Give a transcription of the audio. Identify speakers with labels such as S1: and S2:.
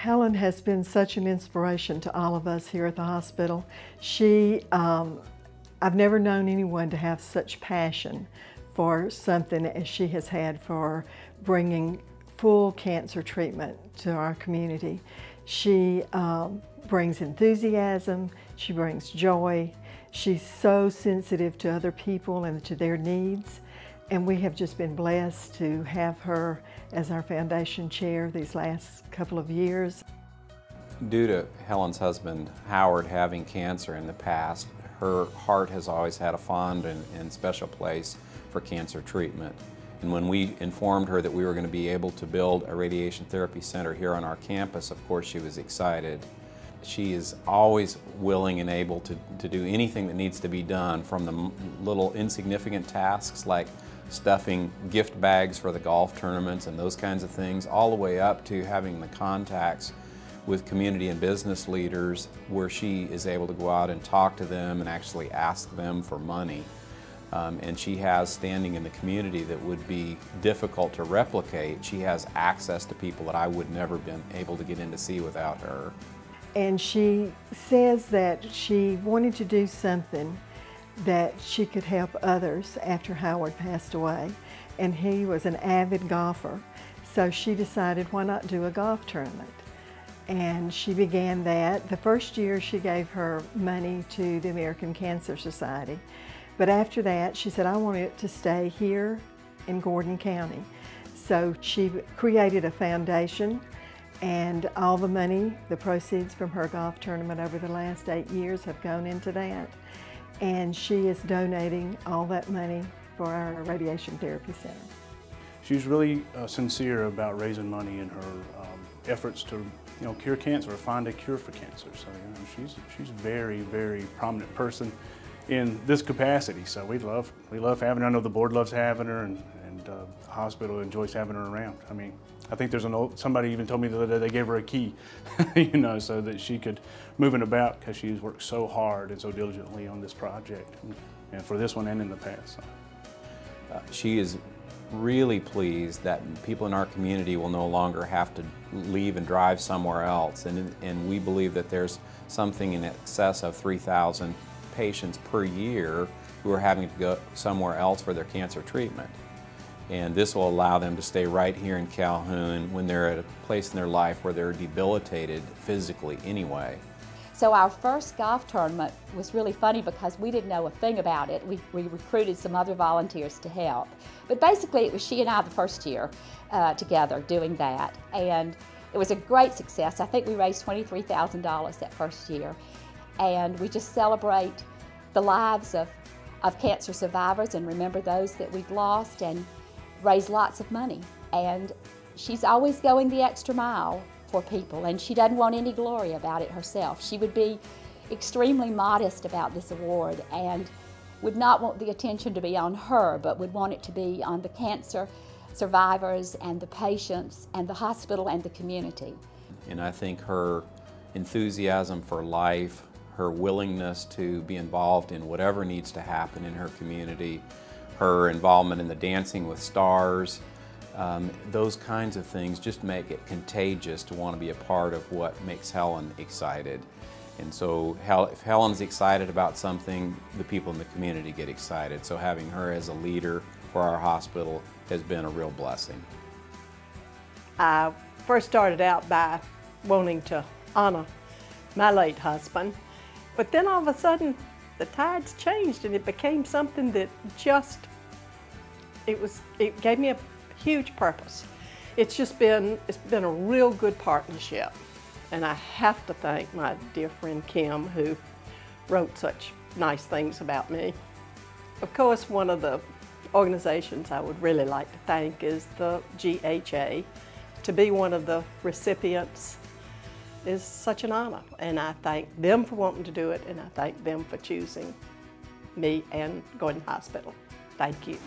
S1: Helen has been such an inspiration to all of us here at the hospital. I've never known anyone to have such passion for something as she has had for bringing full cancer treatment to our community. She brings enthusiasm, she brings joy, she's so sensitive to other people and to their needs, and we have just been blessed to have her as our foundation chair these last couple of years.
S2: Due to Helen's husband, Howard, having cancer in the past, her heart has always had a fond and special place for cancer treatment. And when we informed her that we were going to be able to build a radiation therapy center here on our campus, of course she was excited. She is always willing and able to do anything that needs to be done, from the little insignificant tasks like stuffing gift bags for the golf tournaments and those kinds of things, all the way up to having the contacts with community and business leaders where she is able to go out and talk to them and actually ask them for money. And she has standing in the community that would be difficult to replicate. She has access to people that I would never been able to get in to see without her.
S1: And she says that she wanted to do something that she could help others after Howard passed away. And he was an avid golfer. So she decided, why not do a golf tournament? And she began that. The first year she gave her money to the American Cancer Society. But after that, she said, I want it to stay here in Gordon County. So she created a foundation, and all the money, the proceeds from her golf tournament over the last 8 years have gone into that. And she is donating all that money for our radiation therapy center.
S3: She's really sincere about raising money in her efforts to cure cancer or find a cure for cancer. So she's a very, very prominent person in this capacity. So we love having her. I know the board loves having her, and the hospital enjoys having her around. I mean, I think there's somebody even told me the other day they gave her a key, so that she could move and about, because she's worked so hard and so diligently on this project, and for this one and in the past. So.
S2: She is really pleased that people in our community will no longer have to leave and drive somewhere else, and we believe that there's something in excess of 3,000 patients per year who are having to go somewhere else for their cancer treatment. And this will allow them to stay right here in Calhoun when they're at a place in their life where they're debilitated physically anyway.
S4: So our first golf tournament was really funny because we didn't know a thing about it. We recruited some other volunteers to help. But basically it was she and I the first year together doing that. And it was a great success. I think we raised $23,000 that first year. And we just celebrate the lives of cancer survivors and remember those that we've lost, and raise lots of money. And she's always going the extra mile for people, and she doesn't want any glory about it herself. She would be extremely modest about this award and would not want the attention to be on her, but would want it to be on the cancer survivors and the patients and the hospital and the community.
S2: And I think her enthusiasm for life, her willingness to be involved in whatever needs to happen in her community, her involvement in the Dancing with Stars, those kinds of things just make it contagious to want to be a part of what makes Helen excited. And so if Helen's excited about something, the people in the community get excited. So having her as a leader for our hospital has been a real blessing.
S5: I first started out by wanting to honor my late husband, but then all of a sudden the tides changed and it became something that it gave me a huge purpose. It's been a real good partnership, and I have to thank my dear friend Kim, who wrote such nice things about me. Of course, one of the organizations I would really like to thank is the GHA. To be one of the recipients is such an honor, and I thank them for wanting to do it, and I thank them for choosing me and Gordon Hospital. Thank you.